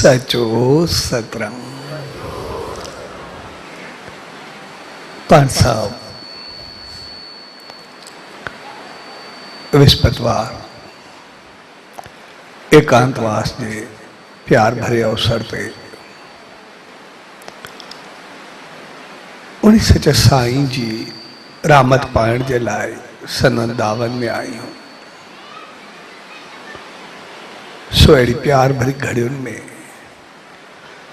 सचो सतरंग। पंत साहब विस्पतवार एकांतवास के प्यार भरे अवसर पे उन्हीं सच साईं जी रामत पाइण जे लाए सनंदावन में आई हूं। सो अड़ी प्यार भरी घड़ियुनि में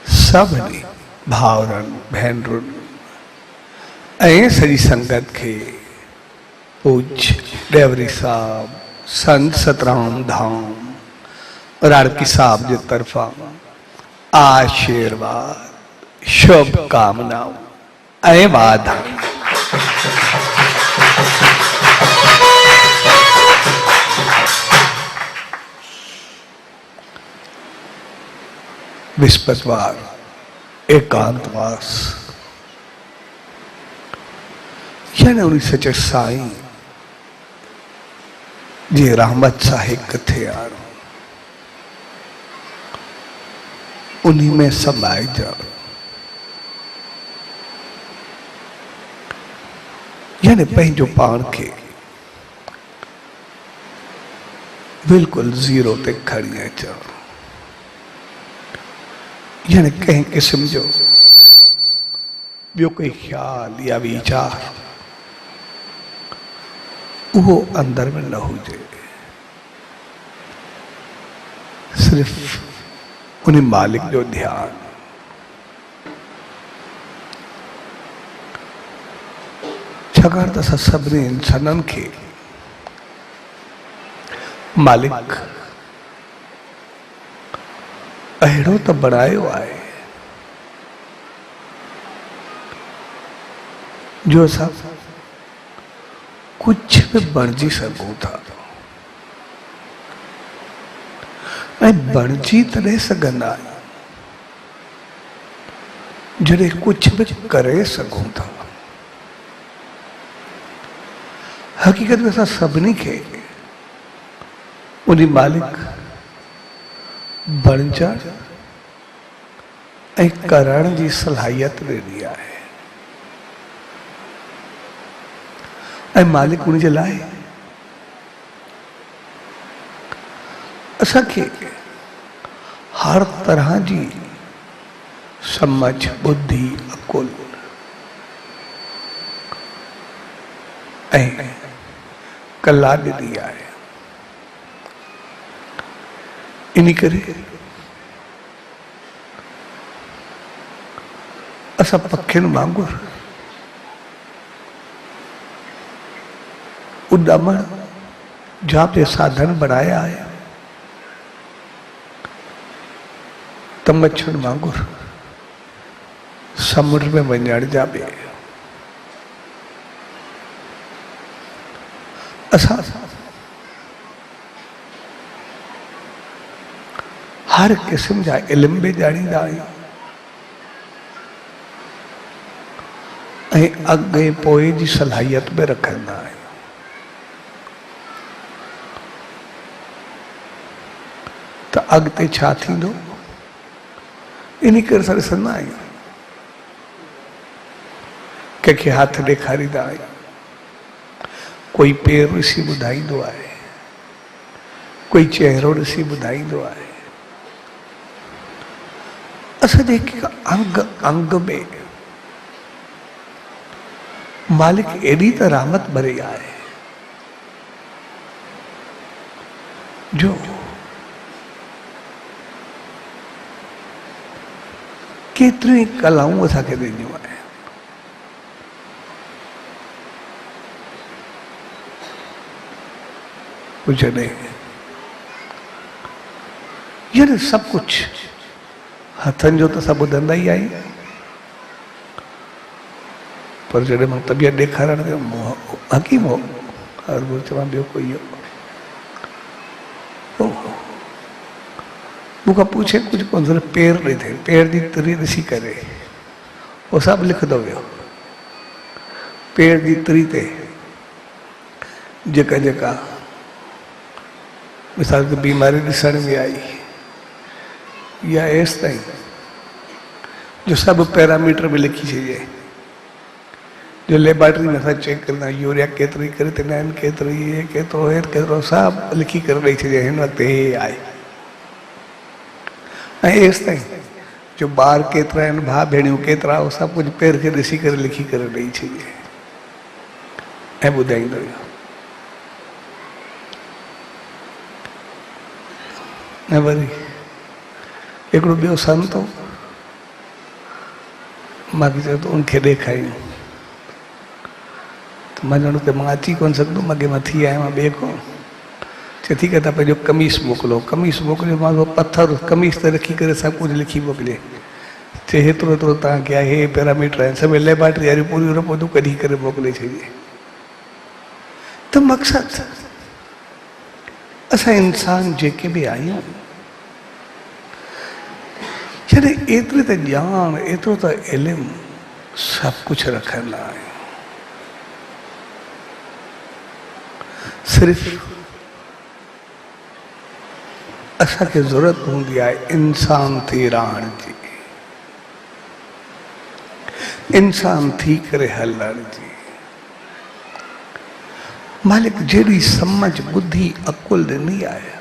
सभिनी भावरनि भेनरुनि ऐं सॼी संगत के पूज्य डेवरी साहब संत सतराम धाम राड़की साहब जे तरफा आशीर्वाद शुभकामनाओं ऐं वाधायूं। विस्पतवार एकांतवास यानी उन्हीं सच्चे साईं जी रहमत साहिब कथे आरो उन्हीं में समाये जाओ। यानी पंहिंजो पाण के बिल्कुल जीरो ते खड़ी अचो। यानी कहीं किस्म जो बियो कोई ख्याल या विचार वो अंदर में न हो जाए। सिर्फ उन्हीं मालिक जो ध्यान। छाकाणि त असां सभिनी इंसाननि खे मालिक अहिड़ो त बणायो आहे जो असां कुछ भी बणजी सघूं था ऐं बणजी तॾहिं सघंदा आहियूं जॾहिं कुछ भी करे सघूं था। हकीकत में असां सभिनी खे उन्हीं मालिक बणजण ऐं करण जी सलाहियत ॾिनी आहे ऐं मालिक उन जे लाइ असांखे हर तरह जी समझ बुद्धि अकुल ऐं कला ॾिनी आहे। इन करे असां पखियुनि वांगुरु उॾामण जा बि साधन बनाया है त मच्छर वांगुरु समुद्र में वञण जा बि असां हर किस्म जा इल्म भी ॼाणींदा आहियूं ऐं अॻे पोइ जी सलाहियत भी रखंदा आहियूं। त अॻिते छा थींदो इन करे असां ॾिसंदा आहियूं। कंहिंखे हथ ॾेखारींदा आहियूं, कोई पेर ॾिसी ॿुधाईंदो आहे, कोई चेहरो ॾिसी ॿुधाईंदो आहे। असांजे अंग अंग में मालिक एॾी त रहमत भरी आहे जो केतिरी कलाऊं असांखे ॾिनियूं आहिनि। जॾहिं यानी सब कुछ हथनि जो त असां ॿुधंदा ई आहियूं, पर जॾहिं मां तबियत ॾेखारण वियो हकीम हो हर गुरु चवां ॿियो कोई हो मूंखां पूछे कुछ कोन सिर्फ़ु पेर ॾिठे, पेर जी तरी ॾिसी करे वो सभु लिखंदो वियो। पेर जी तरी ते जेका जेका मिसाल के बीमारी ॾिसण में आई या एस ताईं जो सब पैरामीटर में लिखी चाहिए, जो लेबोरेटरी में असां चेक कंदा यूरिया केतिरी क्रिएटिनिन केतिरी ये केतिरो हे केतिरो सभु लिखी करे ॾेई छॾिजे हिन वक़्तु हे आहे। ऐं एस ताईं जो ॿार केतिरा आहिनि, भाउ भेणियूं केतिरा, उहो सभु कुझु पेर खे ॾिसी करे लिखी करे ॾेई छॾिजे ऐं ॿुधाईंदो वियो। ऐं वरी हिकिड़ो ॿियो संत हो, मूंखे चयो त उनखे ॾेखारियूं, त मां ॼणो त मां अची कोन सघंदुमि, अॻे मां थी आहियां ॿिए खां। चए ठीकु आहे, तव्हां पंहिंजो कमीस मोकिलो। कमीस मोकिलियो, मां पथर कमीस ते रखी करे सभु कुझु लिखी मोकिले। चए हेतिरो हेतिरो तव्हांखे आहे, हे पैरामीटर आहिनि, सभु लेबोरेटरी वारियूं पूरियूं रिपोर्टूं कढी करे मोकिले छॾिजे। त मक़सदु असां इंसान जेके बि आहियूं, जॾहिं एतिरी त ॼाण, एतिरो त इल्मु सभु कुझु रखंदा आहियूं, सिर्फ़ु असांखे ज़रूरत हूंदी आहे इंसान थी रहण जी, इंसान थी करे हलण जी। मालिक जहिड़ी सम्झ बुद्धि अकुल ॾिनी आहे,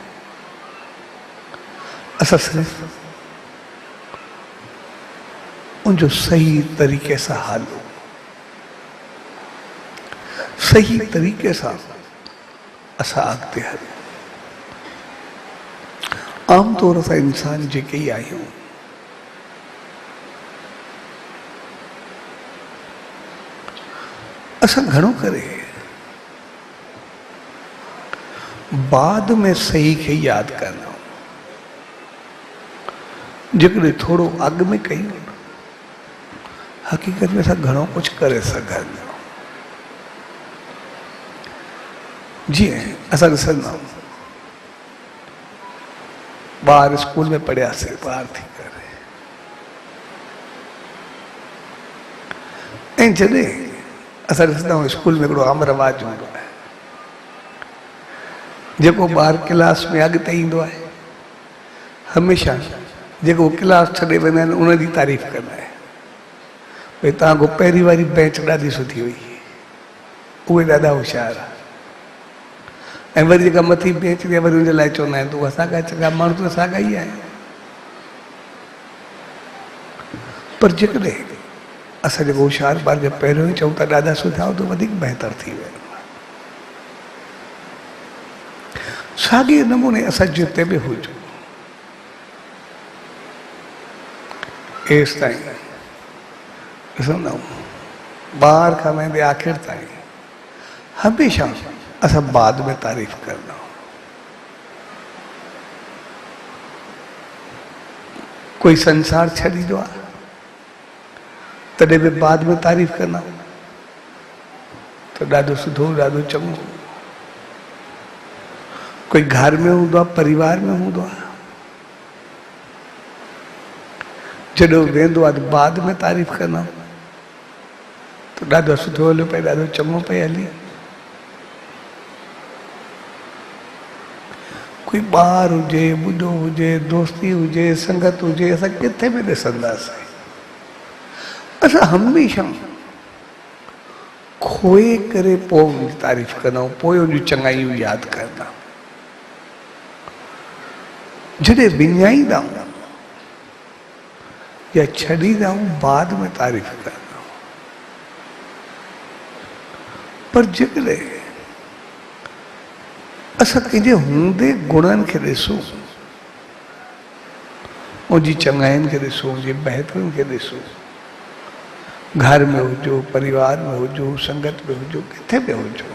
असां सिर्फ़ु उनजो सही तरीक़े सां हलो, सही तरीक़े सां असां अॻिते हलूं। आमतौर सां इंसान जेके ई आहियूं, असां घणो करे बाद में सही खे यादि कंदा आहियूं, जेकॾहिं थोरो अॻु में कयूं, हक़ीक़त में असां घणो कुझु करे सघंदा आहियूं। जीअं असां ॾिसंदा आहियूं, ॿार स्कूल में पढ़ियासीं, ॿार थी करे, ऐं जॾहिं असां ॾिसंदा आहियूं स्कूल में हिकिड़ो आम रवाज हूंदो आहे, जेको ॿार क्लास में अॻिते ईंदो आहे, हमेशह जेको क्लास छॾे वेंदा आहिनि उनजी तारीफ़ कंदा आहिनि, भई तव्हांखो पहिरीं वारी बेंच ॾाढी सुठी हुई, उहे ॾाढा होशियार। ऐं वरी जेका मथी बेंच ते वरी उनजे लाइ चवंदा आहिनि तूं असांखा चङा माण्हू त असांखा ई आहे। पर जेकॾहिं असां जेको होशियार ॿार खे पहिरियों ई चऊं था ॾाढा सुठा हो, त वधीक बहितर थी वेंदो। साॻिए नमूने असां जिते बि हुजूं, एसि ताईं ॾिसंदा आहियूं ॿार खां वेंदे आख़िर ताईं हमेशह असां बाद में तारीफ़ कंदा आहियूं। कोई संसार छॾींदो आहे तॾहिं बि बाद में तारीफ़ कंदा आहियूं, त ॾाढो सुठो, ॾाढो चङो। कोई घर में हूंदो आहे, परिवार में हूंदो आहे, जॾहिं वेंदो आहे त बाद में तारीफ़ कंदा आहियूं, त ॾाढो सुठो हलियो पए, ॾाढो चङो पए हली। कोई ॿार हुजे, ॿुढो हुजे, दोस्ती हुजे, संगत हुजे, असां किथे बि ॾिसंदासीं, असां हमेशह खोए करे पोइ उनजी तारीफ़ कंदा आहियूं, पोइ उनजूं चङाइयूं यादि कंदा आहियूं। जॾहिं विञाईंदा आहियूं या छॾींदा आहियूं, बाद में तारीफ़ कंदा आहियूं। पर जेकॾहिं असां कंहिंजे हूंदे गुणनि खे ॾिसूं, उनजी चङाइनि खे ॾिसूं, उनजी बहितरियुनि खे ॾिसूं, घर में हुजो, परिवार में हुजो, संगत में हुजो, किथे बि हुजो,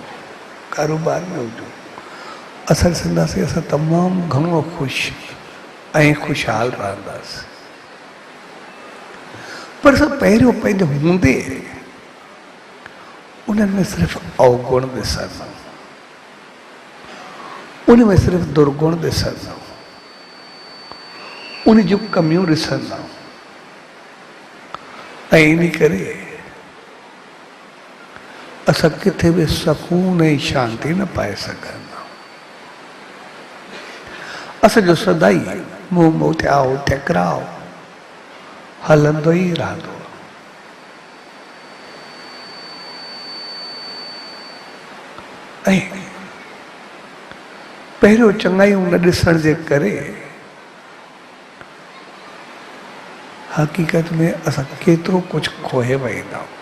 कारोबार में हुजो, असां ॾिसंदासीं असां तमामु घणो ख़ुशि ऐं ख़ुशहाल रहंदासीं। पर असां पहिरियों पंहिंजे हूंदे उन्हनि में सिर्फ़ु अवगुण ॾिसंदा, उन में सिर्फ़ु दुर्गुण ॾिसंदा, उन जूं कमियूं ॾिसंदा, ऐं इन करे असां किथे बि सुकून ऐं शांती न पाए सघंदा। असांजो सदाई मुंहुं मोटियाओ टकराओ हलंदो ई रहंदो। ऐं पहिरियों चङाइयूं न ॾिसण जे करे हक़ीक़त में असां केतिरो कुझु खोए वेंदा आहियूं।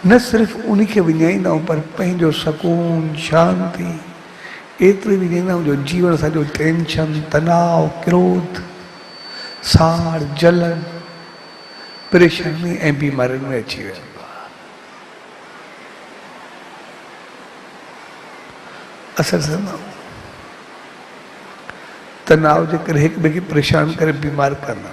न सिर्फ़ उन खे विञाईंदा आहियूं पर पंहिंजो सकून शांति एतिरी विञाईंदा आहियूं जो जीवन असांजो टेंशन तनाव क्रोध साड़ जलन परेशानी ऐं बीमारियुनि में अची वेंदो आहे। असां सम्झो तनाव जे करे हिक ॿिए खे परेशान करे बीमार कंदा।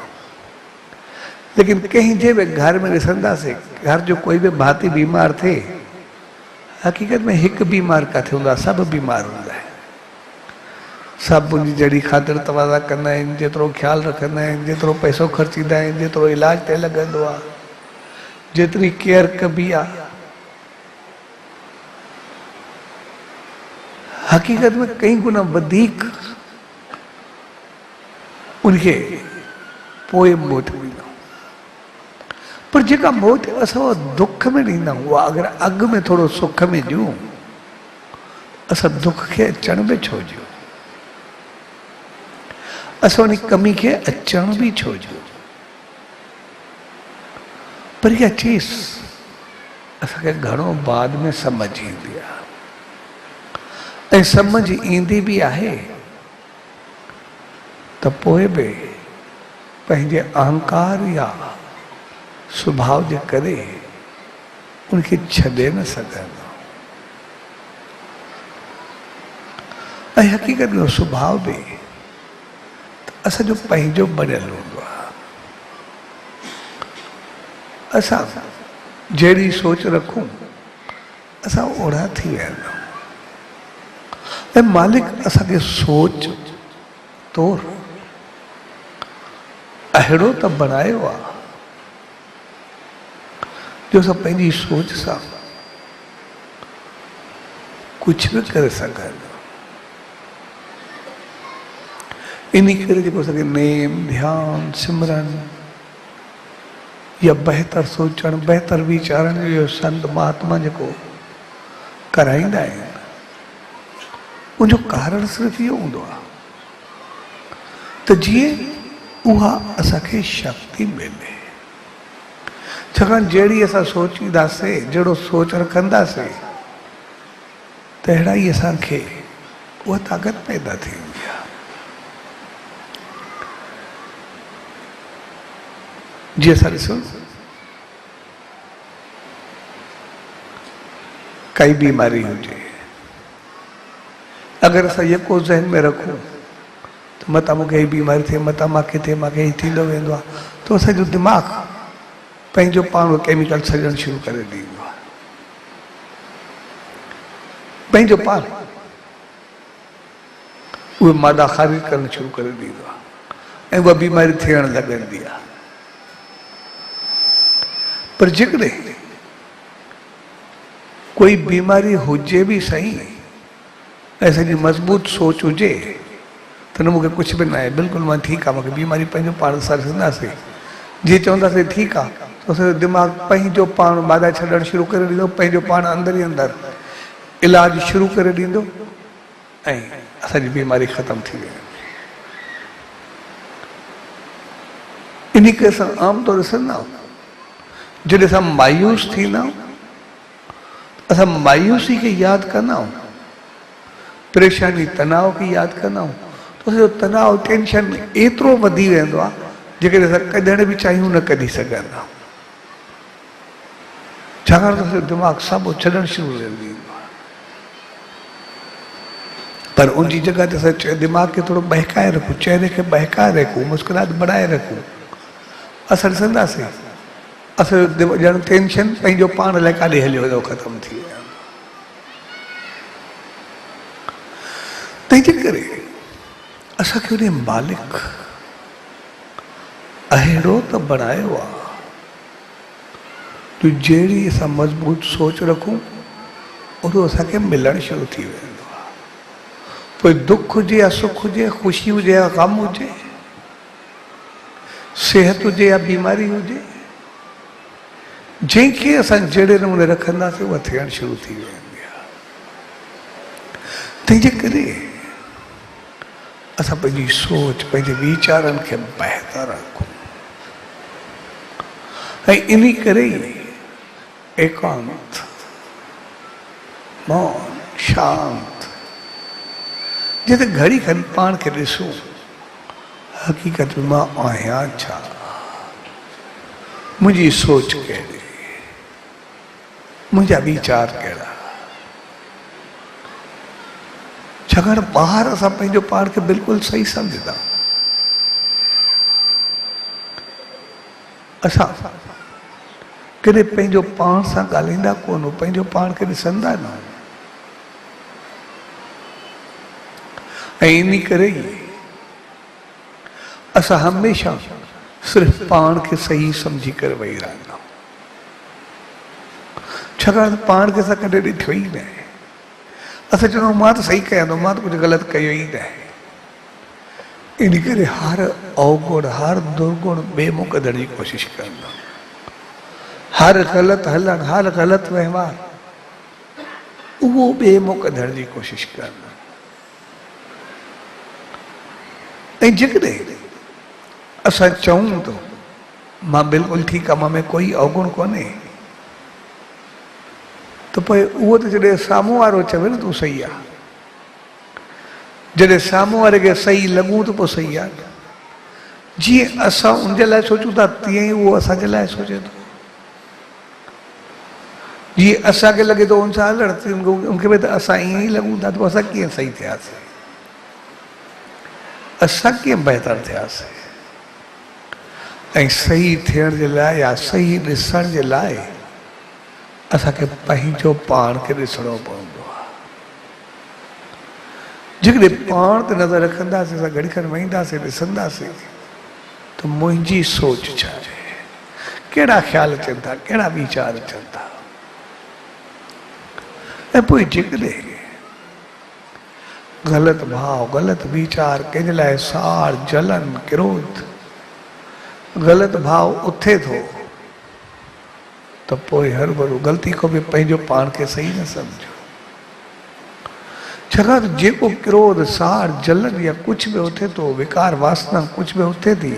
लेकिन कहीं जे भी घर में ॾिसंदासीं घर जो कोई भी भाती बीमार थे हकीकत में एक बीमार किथे हूंदो आहे, सभु बीमार हूंदा आहिनि। सभु उनजी जड़ी ख़ातिर तवाज़ा कंदा आहिनि, जेतिरो ख़्यालु रखंदा आहिनि, जेतिरो पैसो ख़र्चींदा आहिनि, जेतिरो इलाज ते लॻंदो आहे, जेतिरी केयर कबी आहे। हकीकत में कई गुना वधीक उनखे पोइ मौत ॾींदा। पर जेका मौत असां दुख में ॾींदा आहियूं उहा अगरि अॻु में थोरो सुख में ॾियूं असां दुख खे अचण में छो ॾियूं, असां उन कमी खे अचण बि छो ॾियूं। पर इहा चीज़ असांखे घणो बाद में सम्झ ईंदी आहे ऐं सम्झ ईंदी बि आहे त पोइ बि पंहिंजे अहंकार या स्वभाव जे करे उनखे छॾे न सघंदा। ऐं हक़ीक़त में स्वभाव बि असांजो पंहिंजो बणियल हूंदो आहे। असां जहिड़ी सोच रखूं असां ओढ़ा थी वेंदा ऐं मालिक असांखे सोच तौर अहिड़ो त बनायो आहे जो असां पंहिंजी सोच सां कुझु बि करे सघंदा। इन करे जेको असांखे नेम ध्यान सिमरन या बहितर सोचण बहितर वीचारण जो संत महात्मा जेको कराईंदा आहिनि उनजो कारण सिर्फ़ु इहो हूंदो आहे त जीअं उहा असांखे शक्ति मिले। छाकाणि जहिड़ी असां सोचींदासीं जहिड़ो सोच रखंदासीं त अहिड़ा ई असांखे उहा ताक़त पैदा थींदी आहे। जीअं असां ॾिसो काई बीमारी हुजे अगरि असां यको ज़हन में रखूं त मतां मूंखे हीअ बीमारी थिए मतां मूंखे थिए मूंखे हीअ थींदो वेंदो आहे त असांजो दिमाग़ पंहिंजो पाण केमिकल छॾणु शुरू करे ॾींदो आहे। पंहिंजो पाण उहे मादा ख़ारिज करणु शुरू करे ॾींदो आहे ऐं उहा बीमारी थियणु लॻंदी आहे। पर जेकॾहिं कोई बीमारी हुजे बि सही ऐं असांजी मज़बूत सोच हुजे त न मूंखे कुझु बि न आहे बिल्कुलु मां ठीकु आहे मूंखे बीमारी पंहिंजो पाण सां ॾिसंदासीं जीअं चवंदासीं ठीकु आहे त असांजो दिमाग़ पंहिंजो पाण मादा छॾणु शुरू करे ॾींदो पंहिंजो पाण अंदरि ई अंदरि इलाज शुरू करे ॾींदो ऐं असांजी बीमारी ख़तमु थी वेंदी। इन करे असां आमतौर ॾिसंदा आहियूं जॾहिं असां मायूस थींदा आहियूं असां मायूसी खे यादि कंदा आहियूं परेशानी तनाव खे यादि कंदा आहियूं त असांजो तनाव टेंशन एतिरो वधी वेंदो आहे जेकॾहिं असां कढण बि चाहियूं न कढी सघंदा। छाकाणि त असांजो दिमाग़ सभु छॾणु शुरू करे ॾींदो आहे। पर उनजी जॻह ते असां दिमाग़ खे थोरो बहकाए रखूं चहिरे खे बहकाए रखूं मुस्कुराहट बढ़ाए रखूं असां ॾिसंदासीं असांजो ॼण टेंशन पंहिंजो पाण लाइ काॾे हलियो वेंदो ख़तमु थी वियो। तंहिंजे करे असांखे उन मालिक अहिड़ो त बणायो आहे जो जहिड़ी असां मज़बूत सोच रखूं उहो असांखे मिलणु शुरू थी वेंदो आहे। कोई दुख हुजे या सुख हुजे, खुशी हुजे या गम हुजे, सेहत हुजे या बीमारी हुजे, जंहिंखे असां जहिड़े नमूने रखंदासीं उहा थियणु शुरू थी वेंदी आहे। तंहिंजे करे असां पंहिंजी सोच, पंहिंजे वीचारनि खे बहितर रखूं। ऐं इन करे एकांत, मौन, शांत, जिते घड़ी खनि पाण खे ॾिसूं, हक़ीक़त में मां आहियां छा, मुंहिंजी सोच कहिड़ी, मुंहिंजा वीचार कहिड़ा। छाकाणि ॿाहिरि असां पंहिंजो पाण खे बिल्कुलु सही सम्झंदा, असां कॾहिं पंहिंजो पाण सां ॻाल्हाईंदा कोन, पंहिंजो पाण खे ॾिसंदा न। ऐं इन करे असां हमेशह सिर्फ़ु पाण खे सही सम्झी करे वेही रहंदा, छाकाणि पाण खे असां कॾहिं ॾिठो ई न आहे। असां चवंदा मां त सही कयां थो, मां त कुझु ग़लति कयो ई न आहे। इन करे हर अवगुण, हर दुर्गुण ॿिए मुंहुं कढण जी कोशिशि कंदा, हर ग़लति हलणु, हर ग़लति व्यवहार उहो ॿिए मुंहुं कढण जी कोशिशि कंदा। ऐं जेकॾहिं असां चऊं तो मां बिल्कुलु ठीकु आहे, मां में कोई अवगुण कोन्हे, त पोइ उहो त जॾहिं साम्हूं वारो चवे न तूं सही आहे, जॾहिं साम्हूं वारे खे सही लॻूं त पोइ सही आहे। जीअं असां उनजे लाइ सोचूं था तीअं ई उहो असांजे लाइ सोचे थो। जीअं असांखे लॻे थो उन सां हलणु, उनखे बि त असां ईअं ई लॻूं था, त असां कीअं सही थियासीं, असां कीअं बहितर थियासीं। ऐं सही थियण जे लाइ या सही ॾिसण जे लाइ असांखे पंहिंजो पाण खे ॾिसणो पवंदो आहे। जेकॾहिं पाण ते नज़र रखंदासीं, असां घड़ी खनि वेहींदासीं, ॾिसंदासीं त मुंहिंजी सोच छा आहे, कहिड़ा ख़्याल अचनि था, कहिड़ा वीचार अचनि था। ऐं पोइ जेकॾहिं ग़लति भाव, ग़लति वीचार, कंहिंजे लाइ साड़, जलन, क्रोध, ग़लति भाव उथे थो, त पोइ हर भरू ग़लती को बि पंहिंजो पाण खे सही न सम्झो। छाकाणि जेको क्रोध, साड़, जलन या कुझु बि उथे थो, विकार वासना कुझु बि उथे थी,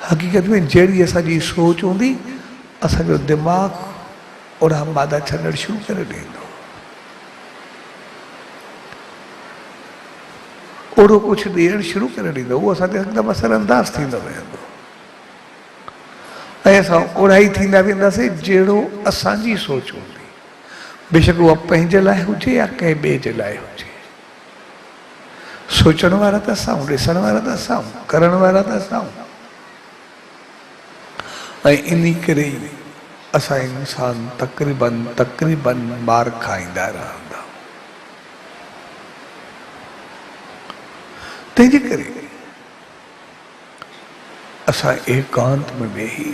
हक़ीक़त में जहिड़ी असांजी सोच हूंदी, असांजो दिमाग़ ओड़ा मादा छॾणु शुरू करे ॾींदो, ओड़ो कुझु ॾियणु शुरू करे ॾींदो, उहो असांखे हिकदमि असरअंदाज़ थींदो वेंदो। ऐं असां ओड़ा ई थींदा वेंदासीं जहिड़ो असांजी सोच हूंदी, बेशक उहा पंहिंजे लाइ हुजे या कंहिं ॿिए जे लाइ हुजे। सोचण वारा त असां, ॾिसण वारा त असां, करण वारा त असां। ऐं इन करे असां इंसान तक़रीबन मार खाईंदा रहंदा। तंहिंजे करे असां एकांत में वेही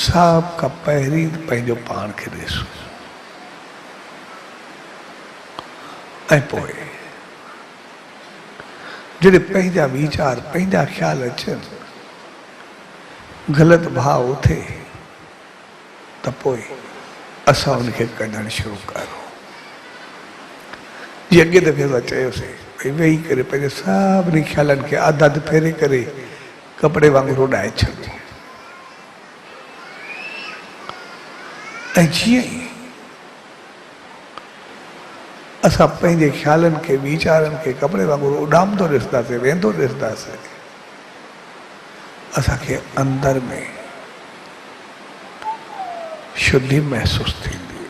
सभ खां पहिरीं पंहिंजो पाण खे ॾिसूं, ऐं पोइ जॾहिं पंहिंजा वीचार, पंहिंजा ख़्याल अचनि, ग़लति भाव उथे, त पोइ असां उनखे कढणु शुरू करूं। जीअं अॻे दफ़े असां चयोसीं, भई वेही करे पंहिंजे सभिनी ख़्यालनि खे अधु अधु फेरे करे कपिड़े वांगुरु उॾाए छॾियो। ऐं जीअं ई असां पंहिंजे ख़्यालनि खे, वीचारनि खे कपिड़े वांगुरु उॾामंदो ॾिसंदासीं, वेंदो ॾिसंदासीं, असांखे अंदर में शुद्धि महसूस थींदी,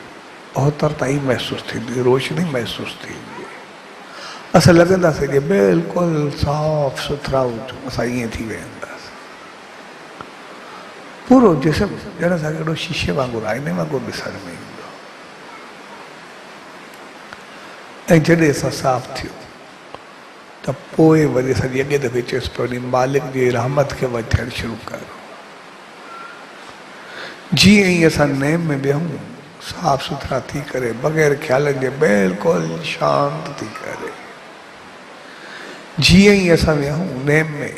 ओतरताई महसूस थींदी, रोशनी महसूस थींदी। असां लॻंदासीं कि बिल्कुलु साफ़ सुथरा हुजूं, असां ईअं थी वेंदासीं। पूरो जिस्म ॼण असांखे एॾो शीशे वांगुरु, आईने वांगुरु ॾिसण में ईंदो। ऐं जॾहिं असां साफ़ थियूं त पोइ वरी असांजी अॻे दफ़े चयोसि पियो, मालिक जी रहमत खे वठणु शुरू करो। जीअं ई असां नेम में विहूं, साफ सुथरा थी करे, बग़ैर ख्यालनि जे बिल्कुलु शांत थी करे। जीअं ई असां वियाऊं नेम में,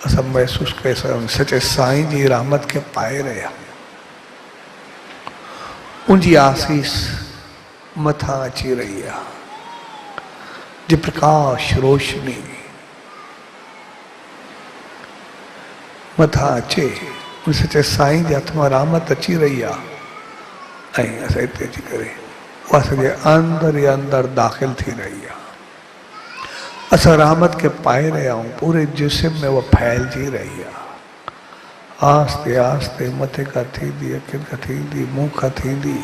असां महसूस करे सघूं सचे साईं जी रहमत खे पाए रहिया, उनजी आसीस मथां अची रही आहे, जे प्रकाश रोशनी मथां अचे, उन सचे साईं जे हथ मां रहमत अची रही आहे ऐं असां हिते अची करे उहा असांजे अंदर ई अंदर दाख़िल थी रही आहे। असां रहमत खे पाए रहिया आहियूं, पूरे जिस्म में उहा फैलिजी रही आहे, आस्ते आस्ते मथे खां थींदी, अखियुनि खां थींदी, मुंहं खां थींदी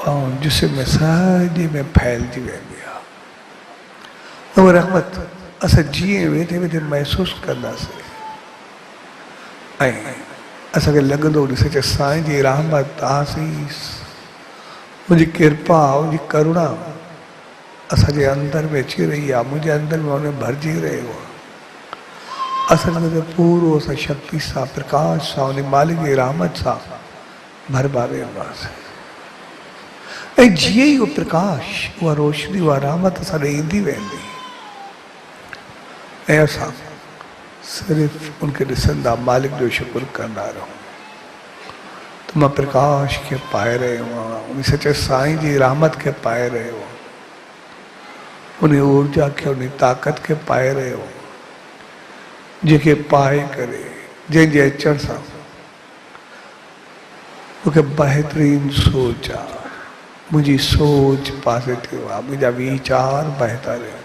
ऐं जिस्म में सॼे में फैलिजी वेंदी आहे। उहा रहमत असां जीअं वेठे वेठे महसूसु कंदासीं ऐं असांखे लॻंदो सचे साईं जी रहमत, आसीस, मुंहिंजी किरपा, मुंहिंजी करुणा असांजे अंदर में अची रही आहे, मुंहिंजे अंदर में उन भरिजी रहियो आहे। असां पूरो असां शक्ति सां, प्रकाश सां, उन मालिक जी रहमत सां भरभा वेंदासीं ऐं जीअं ई उहो प्रकाश, उहा रोशनी, उहा रहमत असां ॾे ईंदी वेंदी ऐं असां सिर्फ़ु उनखे ॾिसंदा, मालिक जो शुक्र कंदा रहूं त मां प्रकाश खे पाए रहियो आहियां, उन सचे साईं जी रहमत खे पाए रहियो आहियां, उन ऊर्जा खे, उन ताक़त खे पाए रहियो, जेके पाए करे, जंहिंजे अचण सां मूंखे बहितरीन सोच आहे, मुंहिंजी सोच पॉजिटिव आहे, मुंहिंजा वीचार बहितर आहिनि,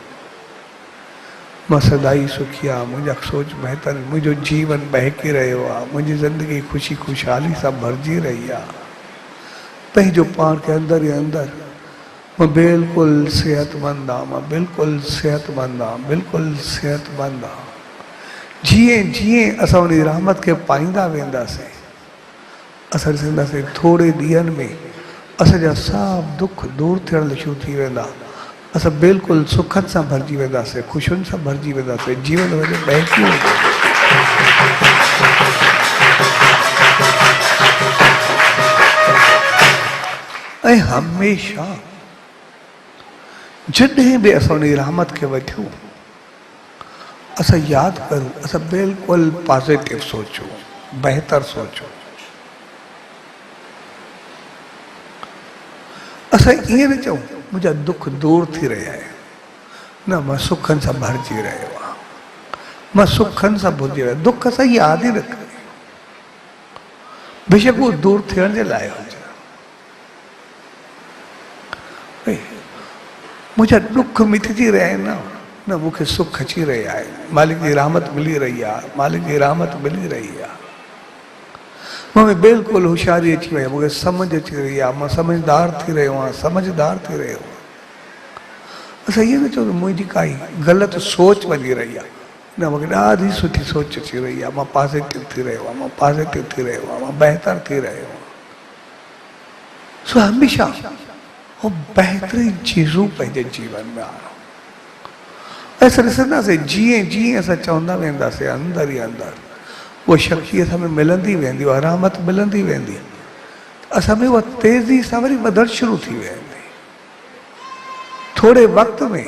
मां सदाई सुखी आहियां, मुंहिंजा सोच बहितर आहिनि, मुंहिंजो जीवन बहकी रहियो आहे, मुंहिंजी ज़िंदगी ख़ुशी ख़ुशहाली सां भरिजी रही आहे, पंहिंजो पाण खे अंदर ई अंदर मां बिल्कुलु सेहतमंद आहियां, मां बिल्कुलु सेहतमंद आहियां, बिल्कुलु सेहतमंद आहियां। जीअं जीअं असां उन रहमत खे पाईंदा वेंदासीं, असां ॾिसंदासीं थोरे ॾींहंनि में असांजा सभु दुख दूरि थियण शुरू थी वेंदा, असां बिल्कुलु सुखनि सां भरिजी वेंदासीं, ख़ुशियुनि सां भरिजी वेंदासीं, जीवन वञे बहकी वेंदो। ऐं हमेशह जॾहिं बि असां उन रहमत खे वठूं, असां यादि करूं, असां बिल्कुलु पॉजिटिव सोचूं, बहितर सोचूं, असां ईअं न चऊं मुंहिंजा दुख दूरि थी रहिया आहिनि, न, मां सुखनि सां भरिजी रहियो आहियां, मां सुखनि सां भरिजी रहियो, दुख असां यादि ई न कयूं, बेशक उहो दूरि थियण जे लाइ हुजे, मुंहिंजा दुख मिटिजी रहिया आहिनि, न, मूंखे सुख अची रहिया आहिनि, मालिक जी रहमत मिली रही आहे, मालिक जी रहमत मिली रही आहे, मूंखे बिल्कुलु होशियारी अची वई आहे, मूंखे सम्झ अची रही आहे, मां समझदार थी रहियो आहियां, समझदार थी रहियो आहियां। असां इहो न चऊं मुंहिंजी काई ग़लति सोच वञी रही आहे, न, मूंखे ॾाढी सुठी सोच अची रही आहे, मां पॉजिटिव थी रहियो आहियां, मां पॉजिटिव थी रहियो आहियां, मां बहितर थी रहियो आहियां। सो हमेशह वो बहितरीन चीज़ूं पंहिंजे जीवन में आणो, असां ॾिसंदासीं जीअं जीअं असां चवंदा वेंदासीं अंदर ई अंदर उहा शक्ति असां में मिलंदी वेंदी, उहा रहमत मिलंदी वेंदी, असां में उहा तेज़ी सां वरी वधणु शुरू थी वेंदी, थोरे वक़्त में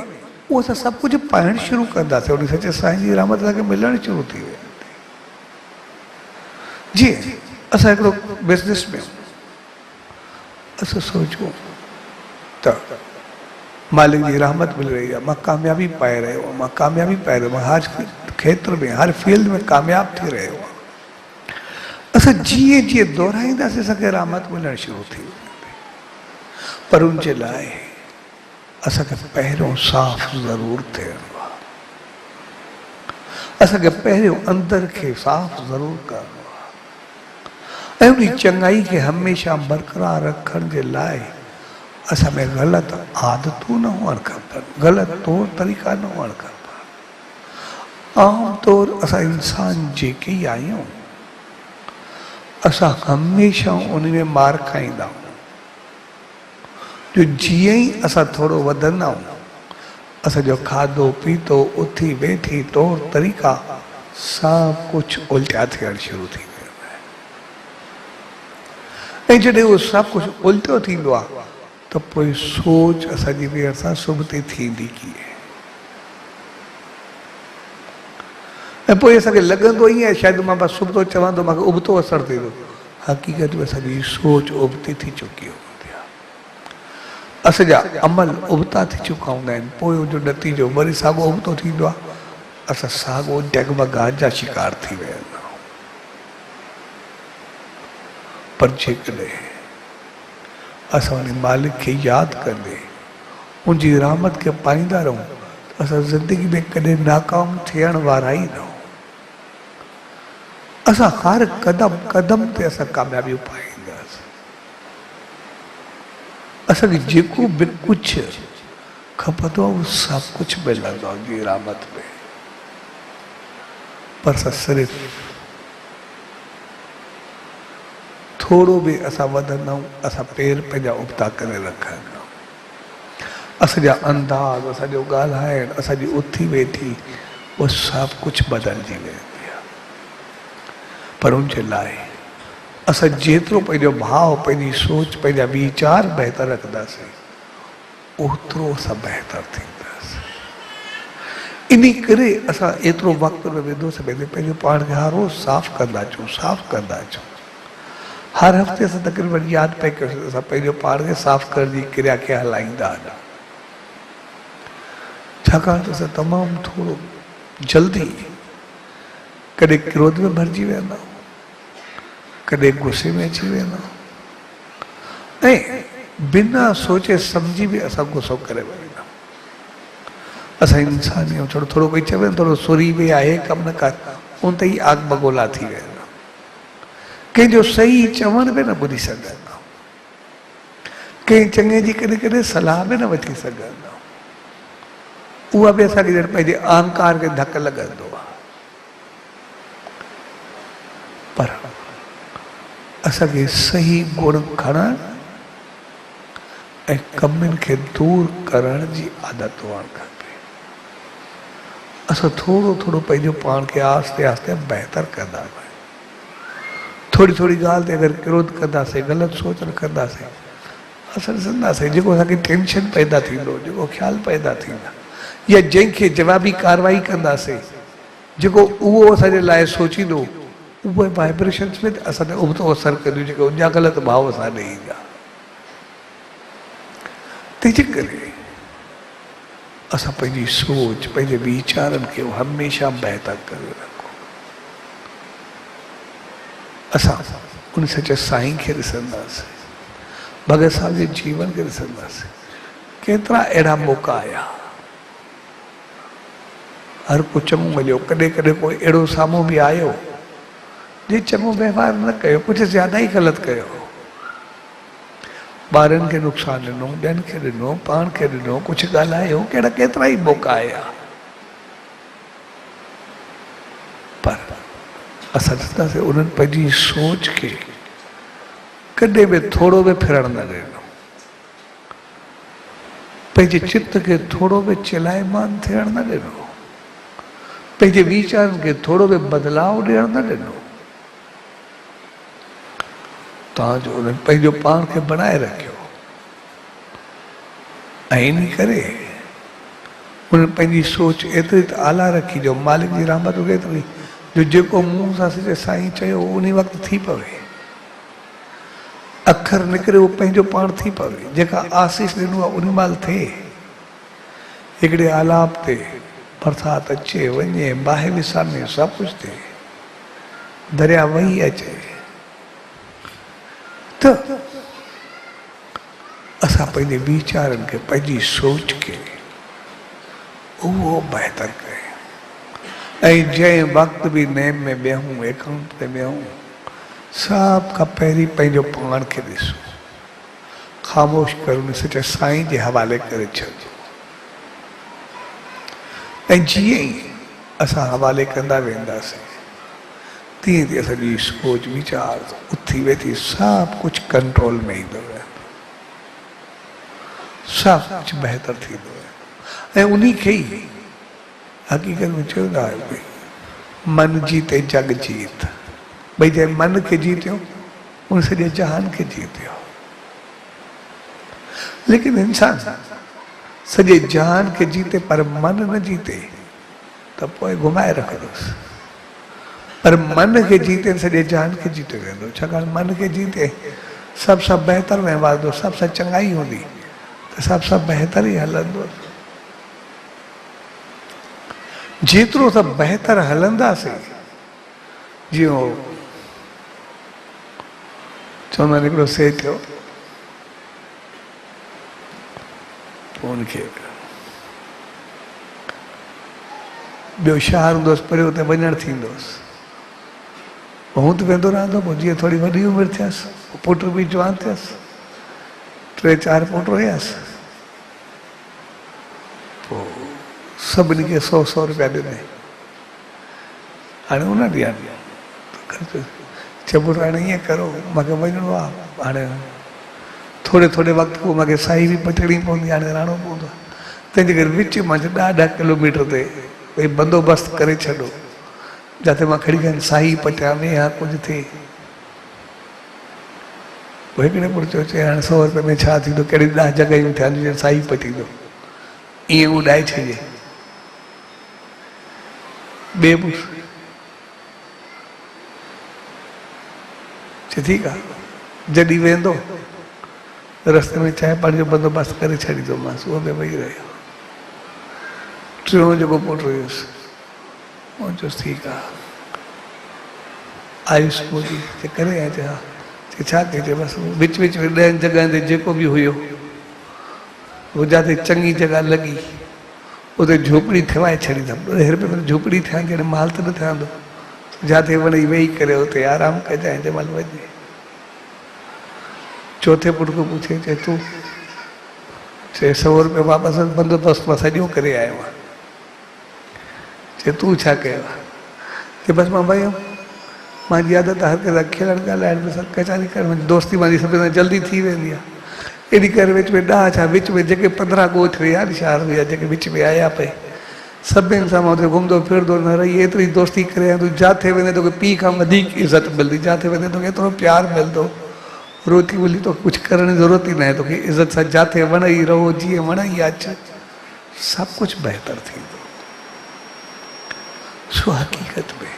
उहो असां सभु कुझु पाइणु शुरू कंदासीं, उन सचे साईं जी रहमत असांखे मिलणु शुरू थी वेंदी। जीअं असां हिकिड़ो बिज़नेस में असां सोचूं त मालिक जी रहमत मिल रही आहे, मां कामयाबी पाए रहियो आहियां, मां कामयाबी पाए रहियो आहियां, हर खेत्र में, हर फील्ड में कामयाब थी रहियो आहियां, असां जीअं जीअं दोहराईंदासीं असांखे रहमत मिलणु शुरू थी वेंदी, पर उन जे लाइ असांखे पहिरियों साफ़ ज़रूरु थियणो आहे, असांखे पहिरियों अंदर खे साफ़ ज़रूरु करणो आहे ऐं उन चङाई खे हमेशह बरक़रार रखण जे लाइ असां में ग़लति आदतूं न हुअणु खपनि, ग़लति तौर तरीक़ा न हुअणु खपनि। आम तौर असां इंसान जेके ई आहियूं, असां हमेशह उन में मार खाईंदा आहियूं, जो जीअं ई असां थोरो वधंदा आहियूं, असांजो खाधो पीतो, उथी वेठी, तौर तरीक़ा सभु कुझु उल्टा थियणु शुरू थी वेंदा ऐं जॾहिं उहो सभु कुझु उल्टो थींदो आहे त पोइ सोच असांजी ॿीहर सां सुबुह थींदी कीअं। ऐं पोइ असांखे लॻंदो ई आहे शायदि मां बसि सुबुह चवां थो मूंखे उबतो असरु थिए थो, हक़ीक़त में असांजी सोच उबती थी चुकी हूंदी आहे, असांजा अमल उबता थी चुका हूंदा आहिनि। पोइ उनजो नतीजो वरी साॻियो उबतो थींदो आहे, असां साॻियो डगमगाहट जा शिकार थी विया आहियूं। पर जेकॾहिं असां उन मालिक खे यादि कंदे उनजी रहमत खे पाईंदा रहूं त असां ज़िंदगी में कॾहिं नाकाम थियण वारा ई न आहियूं। असां हर कदम कदम ते असां कामयाबियूं पाईंदासीं। असांखे जेको बि कुझु खपंदो आहे उहो सभु कुझु मिलंदो आहे उनजी रहमत में। पर असां सिर्फ़ु थोड़ो भी असां वधंदा आहियूं, असां पेर पंहिंजा उबता करे रखंदा आहियूं। असांजा अंदाज़, असांजो ॻाल्हाइण, असांजी उथी वेठी उहो सभु कुझु बदिलजी वेंदी आहे। पर उनजे लाइ असां जेतिरो पंहिंजो भाव, पंहिंजी सोच, पंहिंजा वीचार बहितर रखंदासीं ओतिरो असां बहितर थींदासीं। इन करे असां एतिरो वक़्तु न वेंदोसीं पंहिंजो पाण खे हर रोज़ु साफ़ु कंदा अचूं, साफ़ु कंदा अचूं। हर हफ़्ते असां तक़रीबन यादि पई कयोसीं असां पंहिंजो पाण खे साफ़ु करण जी क्रिया खे हलाईंदा आहियूं। छाकाणि त असां तमामु थोरो जल्दी कॾहिं क्रोध में भरिजी वेंदा आहियूं, कॾहिं गुस्से में अची वेंदा आहियूं, ऐं बिना सोचे सम्झी बि असां गुस्सो करे वेंदा आहियूं। असां इंसान आहियूं, थोरो थोरो कोई चवे थोरो सुरी बि आहे, कमु न कर, उन ते ई आग बगोला थी वेंदा। कंहिंजो सही चवण बि न ॿुधी सघंदा, कंहिं चङे जी कॾहिं कॾहिं सलाह बि न वठी सघंदा, उहा बि असांखे ॼण पंहिंजे अहंकार खे धकु लॻंदो आहे। पर असांखे सही गुण खणण ऐं कमियुनि खे दूर करण जी आदत हुअणु खपे। असां थोरो थोरो पंहिंजो पाण खे आहिस्ते आहिस्ते बहितर कंदा आहियूं। थोड़ी थोड़ी ॻाल्हि ते अगरि क्रोध कंदासीं, ग़लति सोच रखंदासीं, असां ॾिसंदासीं जेको असांखे टेंशन पैदा थींदो, जेको ख़्यालु पैदा थींदा, या जंहिंखे जवाबी कार्रवाई कंदासीं, जेको उहो असांजे लाइ सोचींदो, उहे वाइब्रेशन्स में असांखे उबतो असरु कंदियूं, जेके उनजा ग़लति भाव असां ॾे ईंदा। तंहिंजे करे असां पंहिंजी सोच, पंहिंजे वीचारनि खे हमेशह बहितर करे रखूं। असां उन सचे साईं खे ॾिसंदासीं, भगत साहिब जे जीवन खे ॾिसंदासीं। केतिरा अहिड़ा मौक़ा आया, हर को चङो मिलियो, कॾहिं कॾहिं कोई अहिड़ो साम्हूं बि आयो जे चङो व्यवहार न कयो, कुझु ज़्यादा ई ग़लति कयो, ॿारनि खे नुक़सानु ॾिनो, ॿियनि खे ॾिनो, पाण खे ॾिनो, कुझु ॻाल्हायो, कहिड़ा केतिरा ई मौक़ा आया। पर असां ॾिसंदासीं उन्हनि पंहिंजी सोच खे कॾहिं बि थोरो बि फिरण न ॾिनो, पंहिंजे चित्त खे थोरो बि चिलायमान थियण न ॾिनो, पंहिंजे वीचारनि खे थोरो बि बदिलाव ॾियण न ॾिनो। तव्हांजो उन्हनि पंहिंजो पाण खे बनाए रखियो, ऐं इन करे उन्हनि पंहिंजी सोच एतिरी त आला रखी जो मालिक जी रहमत एतिरी जो जेको मुंहुं सां सचे साईं चयो उन वक़्तु थी पवे, अखर निकिरे उहो पंहिंजो पाण थी पवे, जेका आसीस ॾिनो आहे उन महिल थिए। हिकिड़े आलाप ते बरसाति अचे वञे, बाहि विसामे, सभु कुझु थिए, दरिया वही अचे, त असां पंहिंजे वीचारनि खे, पंहिंजी सोच खे उहो बहितर कयूं। ऐं जंहिं वक़्तु बि नेम में वेहूं, एकाउंट ते वेहूं, सभ खां पहिरीं पंहिंजो पाण खे ॾिसूं, ख़ामोश करूं, सचे साईं जे हवाले करे छॾियो। ऐं जीअं ई असां हवाले कंदा वेंदासीं तीअं तीअं असांजी सोच वीचार उथी वेठी सभु कुझु कंट्रोल में ईंदो वेंदो, सभु कुझु बहितर थींदो वेंदो। ऐं उन खे ई हक़ीक़त में चवंदा आहियो भई मन जीते जग जीत, भई जंहिं मन खे जीतियो उन सॼे जहान खे जीतियो। लेकिन इंसान सॼे जहान खे जीते पर मन न जीते त पोइ घुमाए रखंदुसि। पर मन खे जीते सॼे जहान खे जीते वेंदो। छाकाणि मन खे जीते सभ सां बहितर वहिंवारंदो, सभ सां चङाई हूंदी त सभ सां बहितर ई हलंदो। जेतिरो सभु बहितर हलंदासीं, जीअं चवंदा आहिनि हिकिड़ो से थियो, उनखे ॿियो शहर हूंदोसि परियो त वञणु थींदोसि, हूं त वेंदो रहंदो। पोइ जीअं थोरी वॾी उमिरि थियसि, पुट बि जवान थियसि, 3-4 पुट हुयसि, पोइ सभिनी खे 100-100 रुपया ॾिनई। हाणे उन ॾिया चइबो हाणे ईअं करो, मूंखे वञिणो आहे, हाणे थोरे थोरे वक़्तु पोइ मूंखे साई बि पटणी पवंदी, हाणे रहणो पवंदो। तंहिंजे करे विच मां 10 किलोमीटर ते भई बंदोबस्तु करे छॾो, जिते मां खणी करे साई पटियां या कुझु थिए। पोइ हिकिड़े पुट चयो हाणे 100 रुपये में छा थींदो, कहिड़ी 10 जॻहियूं थियनि साई पटींदो, ईअं उॾाए छॾिजे। ॿिए पुट चए ठीकु आहे, जॾहिं वेंदो रस्ते में चांहि पाणी जो बंदोबस्तु करे छॾींदोमांसि, उहो बि वेही रहियो। टियों जेको पुट हुयुसि, उहो चयोसि ठीकु आहे, आयुष मोदी चए करे आया, चए हा, चए छा कजे, बसि विच विच में 10 जॻहियुनि ते जेको बि हुयो, उहो जिते चङी जॻह लॻी उते झोपड़ी ठहिवाए छॾींदमि। 10 रुपये में झोपड़ी थियणु जहिड़े माल त न ठहंदो, जिते वञी वेही करे उते आराम कजांइ जंहिं महिल वञे। चौथे पुट खां पुछे, चए तूं, चए 100 रुपया वापसि बंदोबस्तु मां सॼो करे आयो आहियां। चए तूं छा कयो? चए बसि मां वियुमि, मुंहिंजी आदत हर कंहिं सां खेलणु ॻाल्हाइण में कचारी करणु, दोस्ती मुंहिंजी सभिनी सां जल्दी थी वेंदी आहे। एॾी करे विच में 10 छा विच में जेके 15 ॻोठ हुया शहर हुया जेके विच में आया पए, सभिनि सां मां हुते घुमंदो फिरंदो न रही, एतिरी दोस्ती करे तूं जिथे वेंदे तोखे पीउ खां वधीक इज़त मिलंदी, जिथे वेंदे तोखे एतिरो प्यारु मिलंदो, रोटी वोली तो कुझु करण जी ज़रूरत ई न आहे, तोखे इज़त सां जिथे वण ई रहो, जीअं वण ई अच, सभु कुझु बहितर थींदो। सो हक़ीक़त में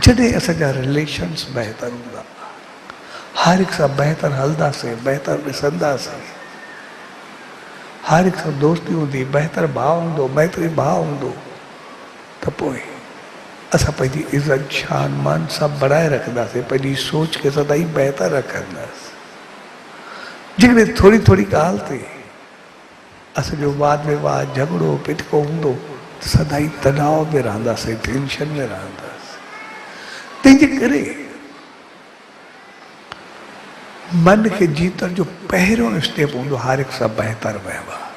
जॾहिं असांजा रिलेशन्स बहितर हूंदा, हर हिकु सां बहितर हलंदासीं, बहितर ॾिसंदासीं, हर हिकु सां दोस्ती हूंदी, बहितर भाव हूंदो, मैत्री भाव हूंदो, त पोइ असां पंहिंजी इज़त शान मान सभु बढ़ाए रखंदासीं, पंहिंजी सोच खे सदाई बहितर रखंदासीं। जेकॾहिं थोरी थोरी ॻाल्हि ते असांजो वाद विवाद झगड़ो पिटको हूंदो त सदाई तनाव में रहंदासीं, टेंशन में रहंदासीं। तंहिंजे करे मन खे जीतण जो पहिरियों स्टेप हूंदो हर हिकु सां बहितर वहिंवार,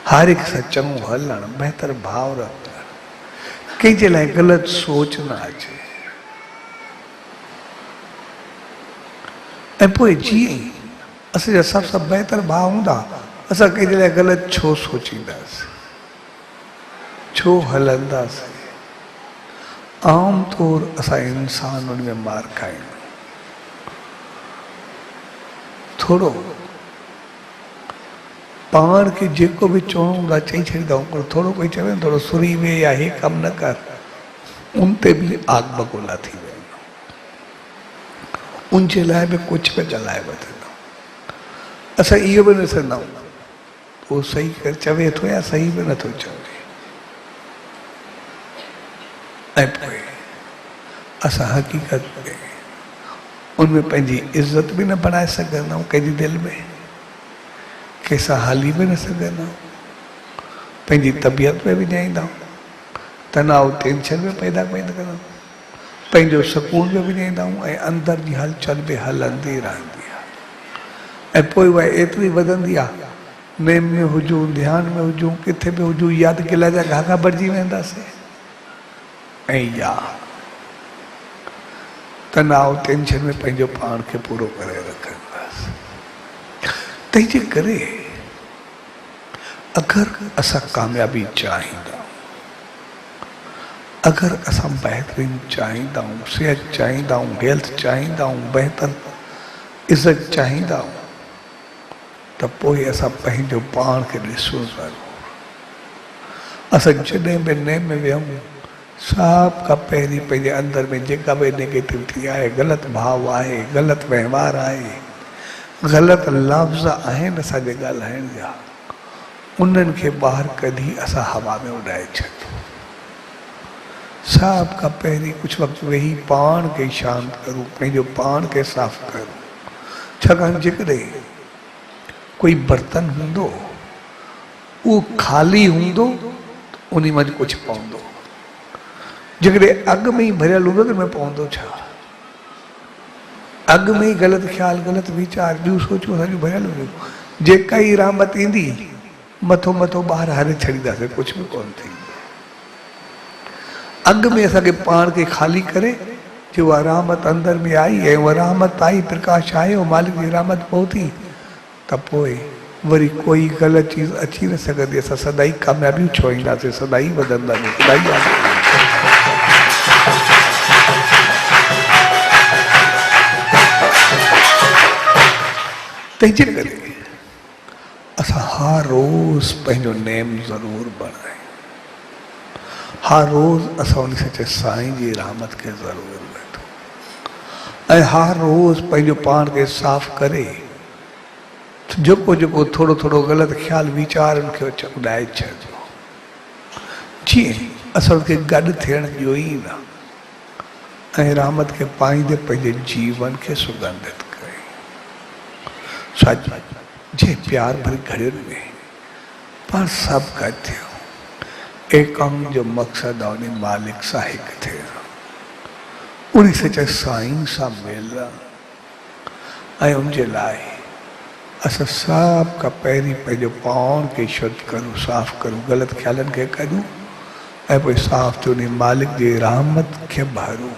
हर हिकु सां चङो हलणु, बहितर भाव रखणु, कंहिंजे लाइ ग़लति सोच न अचे। ऐं पोइ जीअं ई असांजा सभ सां बहितर भाव हूंदा, असां कंहिंजे लाइ ग़लति छो सोचींदासीं, छो हलंदासीं। आम तौर असां इंसान उन में मार खाईंदा, थोरो पाण खे जेको बि चवणो हूंदो आहे चई छॾींदा आहियूं, पर थोरो कोई चवे थोरो सुरी वे या हे कमु न कर, उन ते बि आग बगोला थी वेंदा, उन जे लाइ बि कुझु बि ॻाल्हाए वठंदा। असां इहो बि न ॾिसंदा आहियूं उहो सही करे चवे थो या सही बि नथो चवे, ऐं पोइ असां हक़ीक़त में उनमें पंहिंजी इज़त बि न बणाए सघंदा आहियूं, कंहिंजी दिलि में कंहिंसां हली बि न सघंदा आहियूं, पंहिंजी तबियत में विञाईंदा आहियूं, तनाव टेंशन में पैदा कंदा आहियूं, पंहिंजो सुकून में विञाईंदा आहियूं, ऐं अंदर जी हलचल बि हलंदी रहंदी आहे। ऐं पोइ उहा एतिरी वधंदी आहे, नेम में हुजूं, ध्यान में हुजूं, किथे बि हुजूं, यादि गिला जा घाघा भरिजी वेंदासीं, ऐं या तनाव टेंशन में पंहिंजो पाण खे पूरो करे रखंदासीं। तंहिंजे करे अगरि असां कामयाबी चाहींदा, अगर असां बेहतरीन चाहींदा आहियूं, सेहत चाहींदा आहियूं, हेल्थ चाहींदा आहियूं, बहितर इज़त चाहींदा आहियूं, त पोइ असां पंहिंजो पाण खे ॾिसो ज़रूरु। असां जॾहिं बि नेम में विहूं, सभ खां पहिरीं पंहिंजे अंदर में जेका बि नेगेटिविटी आहे, ग़लति भाव आहे, ग़लति वहिंवार आहे, ग़लति लफ़्ज़ आहिनि असांजे ॻाल्हाइण जा, उन्हनि खे ॿाहिरि कढी असां हवा में उॾाए छॾियो। सभ खां पहिरीं कुझु वक़्तु वेही पाण खे शांत करूं, पंहिंजो पाण खे साफ़ करूं। छाकाणि जेकॾहिं कोई बर्तन हूंदो उहो ख़ाली हूंदो उन में कुझु पवंदो, जेकॾहिं अॻु में ई भरियल हूंदो त हुन में पवंदो छा? अॻु में ई ग़लति ख़्याल, ग़लति वीचार, ॿियूं सोचूं असांजूं भरियल हूंदियूं, जेका ई रहमत ईंदी मथो मथो ॿाहिरि हरे छॾींदासीं, कुझु बि कोन थींदो। अॻु में असांखे पाण खे ख़ाली करे जो उहा रहमत अंदर में आई ऐं उहा रहमत आई, प्रकाश आयो, मालिक जी रहमत पहुती, त पोइ वरी कोई ग़लति चीज़ अची न सघंदी। असां सदाई कामयाबियूं छो ईंदासीं, सदाई वधंदासीं, सदाई तंहिंजे करे असां हर रोज़ पंहिंजो नेम ज़रूरु बणायूं। हर रोज़ असां उन सचे साईं जी रहमत खे ज़रूरु वठूं ऐं हर रोज़ पंहिंजो पाण खे साफ़ करे जेको जेको थोरो थोरो ग़लति ख़्याल वीचार उनखे उॾाए छॾियो, जीअं असांखे गॾु थियण ॾियो ई न ऐं रहमत खे पाईंदे पंहिंजे जीवन खे सुगंधित कयूं। जे प्यार भरी घड़ियुनि में पाण सभु गॾु थियो, एकम जो मक़सदु आहे उन मालिक सां हिकु थियणु, उन सचे साईं सां मिलणु ऐं उनजे लाइ असां सभ खां पहिरीं पंहिंजो पाण खे शुद्ध करूं, साफ़ करूं, ग़लति ख़्यालनि खे कढूं ऐं पोइ साफ़ थियो उन मालिक जी रहमत खे भरूं।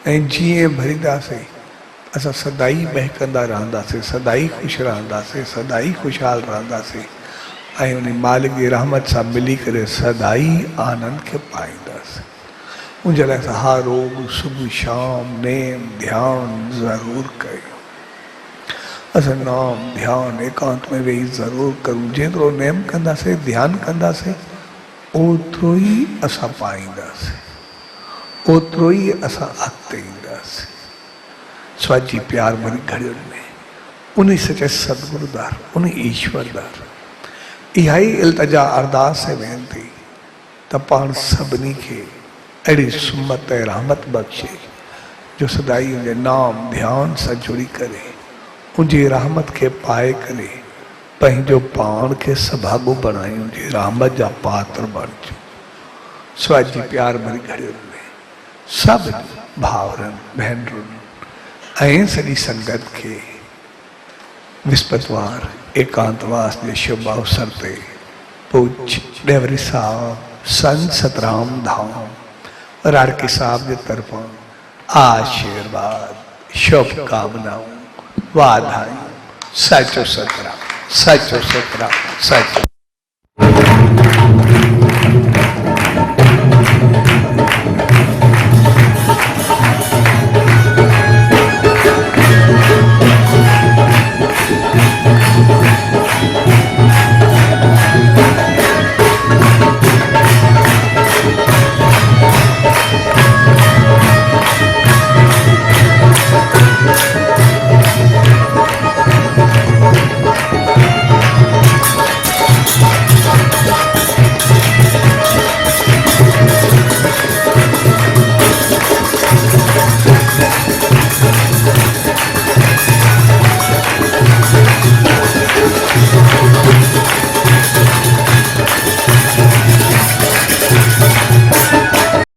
ऐं जीअं भरींदासीं असां सदाई महकंदा रहंदासीं, सदाई ख़ुशि रहंदासीं, सदाई ख़ुशहाल रहंदासीं ऐं उन मालिक जी रहमत सां मिली करे सदाई आनंद खे पाईंदासीं। उनजे लाइ असां हर रोज़ सुबुह शाम नेम ध्यानु ज़रूरु कयूं। असां नाम ध्यानु एकांत में वेही ज़रूरु करूं। जेतिरो नेम कंदासीं, ध्यानु कंदासीं, ओतिरो ई असां पाईंदासीं, ओतिरो ई असां अॻिते ईंदासीं। स्वाजी प्यार भरी घड़ियुनि में उन सचे सतगुरुदार, उन ईश्वरदार इहा ई इल्तिजा अरदास ऐं वेनती त पाण सभिनी खे अहिड़ी सुमत ऐं रहमत बख़्शे जो सदाई उनजे नाम ध्यानु सां जुड़ी करे उनजी रहमत खे पाए करे पंहिंजो पाण खे सभाॻो बणायूं, उनजी रहमत जा पात्र बणिजूं। स्वाजी प्यार भरी घड़ियुनि में सभु भाउरनि भेनरुनि ऐं सॼी संगत खे विस्पतिवार एकांतवास जे शुभ अवसर ते पूज्य डेवरी साहब संत सतराम धाम राड़की साहब जे तरफ़ां आशीर्वाद, शुभकामनाऊं, वाधायूं। सचो सतराम, सचो सतराम, सचो।